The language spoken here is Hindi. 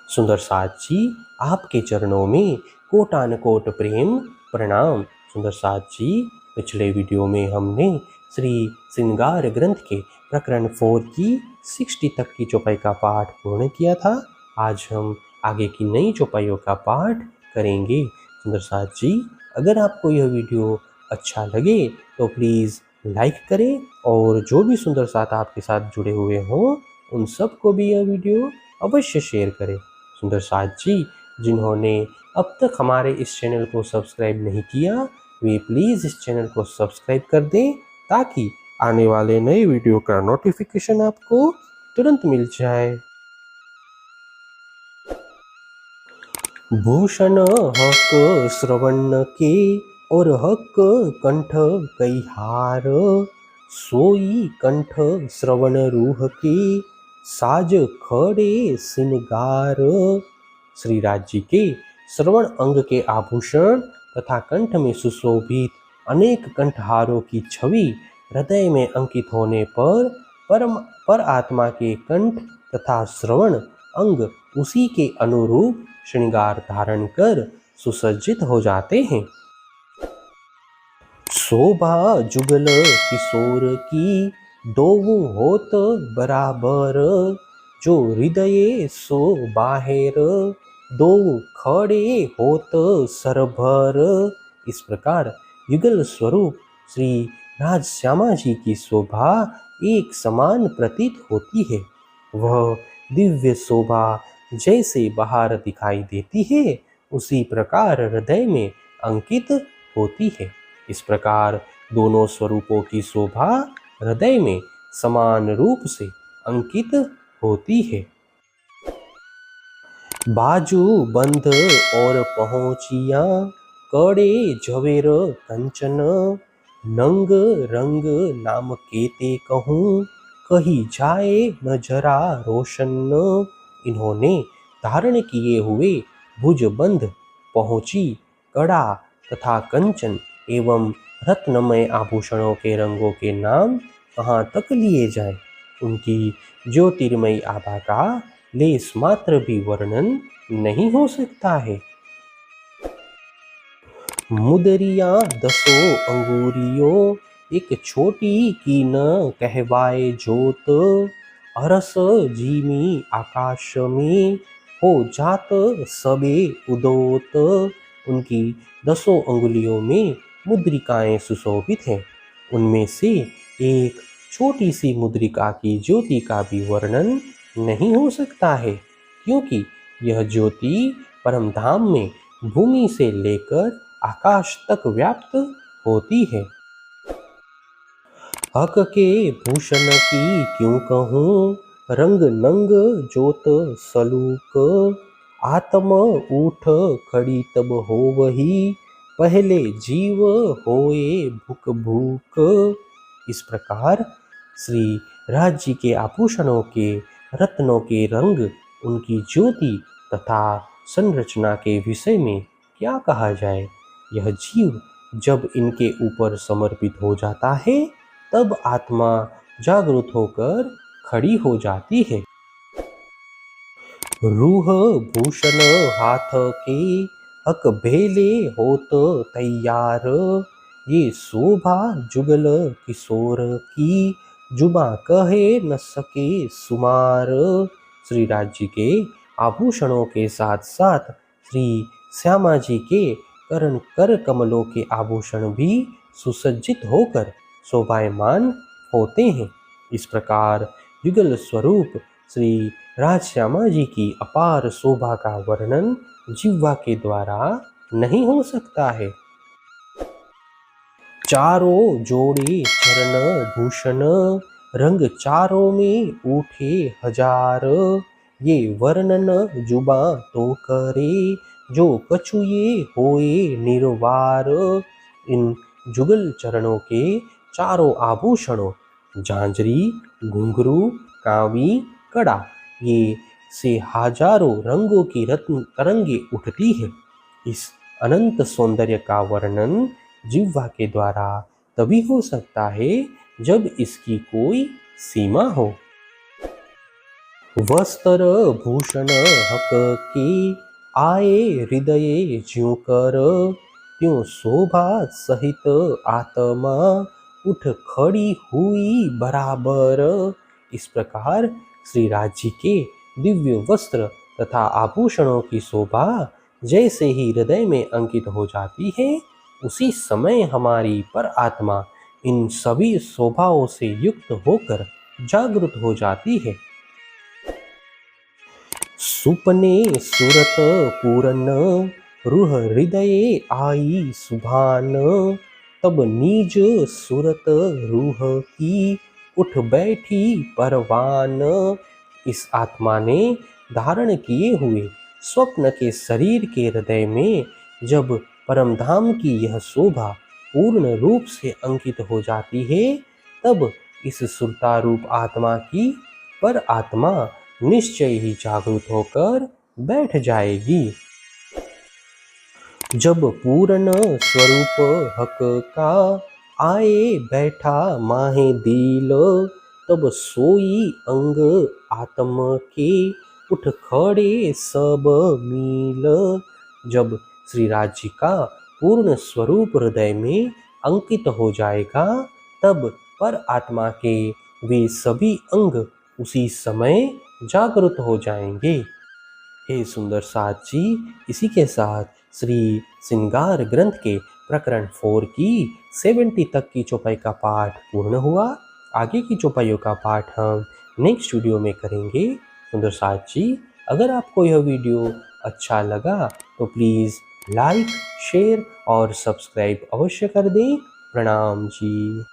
सुंदर साथ जी, आपके चरणों में कोटानुकोट प्रेम प्रणाम। सुंदर साथ जी, पिछले वीडियो में हमने श्री श्रृंगार ग्रंथ के प्रकरण 4 की 60 तक की चौपाई का पाठ पूर्ण किया था। आज हम आगे की नई चौपाइयों का पाठ करेंगे। सुंदर साथ जी, अगर आपको यह वीडियो अच्छा लगे तो प्लीज़ लाइक करें और जो भी सुंदर साथ आपके साथ जुड़े हुए हों उन सबको भी यह वीडियो अवश्य शेयर करें। सुंदर साथ जी, जिन्होंने अब तक हमारे इस चैनल को सब्सक्राइब नहीं किया, वे प्लीज़ इस चैनल को सब्सक्राइब कर दें ताकि आने वाले नए वीडियो का नोटिफिकेशन आपको तुरंत मिल जाए। भूषण हक श्रवण के और हक कंठ कई हार, सोई कंठ श्रवण रूह के साज खड़े सिंगार। श्री राज जी के श्रवण अंग के आभूषण तथा कंठ में सुशोभित अनेक कंठहारों की छवि हृदय में अंकित होने पर आत्मा के कंठ तथा श्रवण अंग उसी के अनुरूप श्रृंगार धारण कर सुसज्जित हो जाते हैं। शोभा जुगल किशोर की दोऊ होत बराबर, जो हृदय सो बाहेर दोऊ खड़े होत सरभर। इस प्रकार युगल स्वरूप श्री राज श्यामा जी की शोभा एक समान प्रतीत होती है। वह दिव्य शोभा जैसे बाहर दिखाई देती है उसी प्रकार हृदय में अंकित होती है। इस प्रकार दोनों स्वरूपों की शोभा हृदय में समान रूप से अंकित होती है। बाजू बंध और पहुँचिया कड़े झवेर कंचन, नंग रंग नाम केते कहूँ कही जाए न जरा रोशन। इन्होंने धारण किए हुए भुजबंध, पहुँची, कड़ा तथा कंचन एवं रत्नमय आभूषणों के रंगों के नाम कहाँ तक लिए जाए, उनकी ज्योतिर्मयी आभा का लेस मात्र भी वर्णन नहीं हो सकता है। मुदरिया दसो अंगूरियों एक छोटी की न कहवाए जोत, अरस जीमी आकाश में हो जात सबे उदोत। उनकी 10 अंगुलियों में मुद्रिकाएं सुशोभित हैं। उनमें से एक छोटी सी मुद्रिका की ज्योति का भी वर्णन नहीं हो सकता है, क्योंकि यह ज्योति परम धाम में भूमि से लेकर आकाश तक व्याप्त होती है। हक के भूषण की क्यों कहूँ, रंग नंग जोत सलूक, आत्म ऊठ खड़ी तब हो वही, पहले जीव होए भूक भूक। इस प्रकार श्री राज जी के आभूषणों के रत्नों के रंग, उनकी ज्योति तथा संरचना के विषय में क्या कहा जाए। यह जीव जब इनके ऊपर समर्पित हो जाता है तब आत्मा जागृत होकर खड़ी हो जाती है। रूह भूषण हाथ के हक भेले होत तैयार, ये शोभा जुगल किशोर की जुबा कहे न सके सुमार। श्री राज जी के आभूषणों के साथ साथ श्री श्यामा जी के कर कमलों के आभूषण भी सुसज्जित होकर शोभायमान होते हैं। इस प्रकार युगल स्वरूप श्री राज श्यामा जी की अपार शोभा का वर्णन जिह्वा के द्वारा नहीं हो सकता है। चारों जोड़े चरण भूषण, रंग चारों में उठे हजार, ये वर्णन जुबा तो करे जो कछुए होए निर्वार। इन जुगल चरणों के चारों आभूषणों झांझरी, घुंघरू, कावी, कड़ा, ये से हजारों रंगों की रत्न तरंगे उठती है। इस अनंत सौंदर्य का वर्णन जिह्वा के द्वारा तभी हो सकता है जब इसकी कोई सीमा हो। वस्त्र भूषण हक की आए हृदय ज्यों कर, त्यों शोभा सहित आत्मा उठ खड़ी हुई बराबर। इस प्रकार श्री राज जी के दिव्य वस्त्र तथा आभूषणों की शोभा जैसे ही हृदय में अंकित हो जाती है, उसी समय हमारी पर आत्मा इन सभी शोभाओं से युक्त होकर जागृत हो जाती है। सुपने सुरत पूरन रूह हृदय आई सुभान, तब नीज सुरत रूह की उठ बैठी परवान। इस आत्मा ने धारण किए हुए स्वप्न के शरीर के हृदय में जब परमधाम की यह शोभा पूर्ण रूप से अंकित हो जाती है, तब इस सुरतारूप आत्मा की पर आत्मा निश्चय ही जागृत होकर बैठ जाएगी। जब पूर्ण स्वरूप हक का आए बैठा माहे दिल, तब सोई अंग आत्म के उठ खड़े सब मील। जब श्री राज जी का पूर्ण स्वरूप हृदय में अंकित हो जाएगा, तब पर आत्मा के वे सभी अंग उसी समय जागृत हो जाएंगे। हे सुंदर साथ जी, इसी के साथ श्री श्रृंगार ग्रंथ के प्रकरण 4 की 70 तक की चौपाई का पाठ पूर्ण हुआ। आगे की चौपाइयों का पाठ हम नेक्स्ट वीडियो में करेंगे। सुंदर साथ जी, अगर आपको यह वीडियो अच्छा लगा तो प्लीज़ लाइक, शेयर और सब्सक्राइब अवश्य कर दें। प्रणाम जी।